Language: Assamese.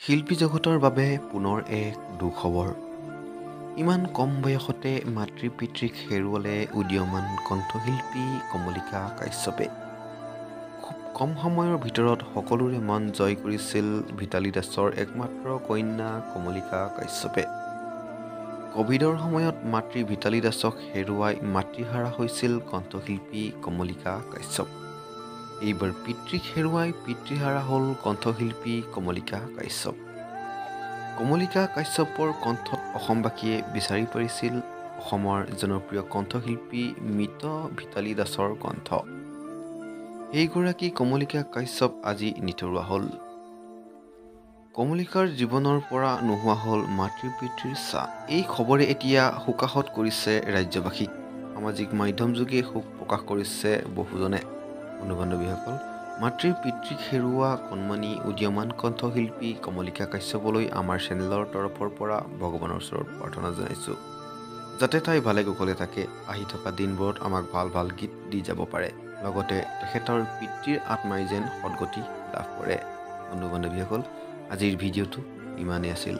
শিল্পী জগতৰ বাবে পুনৰ এক দুখবৰ। ইমান কম বয়সতে মাতৃ পিতৃক হেৰুৱালে উদীয়মান কণ্ঠশিল্পী কমলিকা কাশ্যপে। খুব কম সময়ৰ ভিতৰত সকলোৰে মন জয় কৰিছিল ভিতালী দাসৰ একমাত্ৰ কন্যা কমলিকা কাশ্যপে। কভিডৰ সময়ত মাতৃ ভিতালী দাসক হেৰুৱাই মাতৃহাৰা হৈছিল কণ্ঠশিল্পী কমলিকা কাশ্যপ। এইবাৰ পিতৃক হেৰুৱাই পিতৃহাৰা হ'ল কণ্ঠশিল্পী কমলিকা কাশ্যপ। কমলিকা কাশ্যপৰ কণ্ঠত অসমবাসীয়ে বিচাৰি পাৰিছিল অসমৰ জনপ্ৰিয় কণ্ঠশিল্পী মৃত ভিতালী দাসৰ কণ্ঠ। সেইগৰাকী কমলিকা কাশ্যপ আজি নিথৰুৱা হ'ল। কমলিকাৰ জীৱনৰ পৰা নোহোৱা হ'ল মাতৃ পিতৃৰ ছাঁ। এই খবৰে এতিয়া শোকাহত কৰিছে ৰাজ্যবাসীক। সামাজিক মাধ্যম যোগে শোক প্ৰকাশ কৰিছে বহুজনে। বন্ধু বান্ধৱীসকল, মাতৃ পিতৃক হেৰুওৱা কণমানি উদীয়মান কণ্ঠশিল্পী কমলিকা কাশ্যপলৈ আমাৰ চেনেলৰ তৰফৰ পৰা ভগৱানৰ ওচৰত প্ৰাৰ্থনা জনাইছোঁ, যাতে তাই ভালে কুশলে থাকে, আহি থকা দিনবোৰত আমাক ভাল ভাল গীত দি যাব পাৰে, লগতে তেখেতৰ পিতৃৰ আত্মাই যেন সদগতি লাভ কৰে। বন্ধু বান্ধৱীসকল, আজিৰ ভিডিঅ'টো ইমানেই আছিল।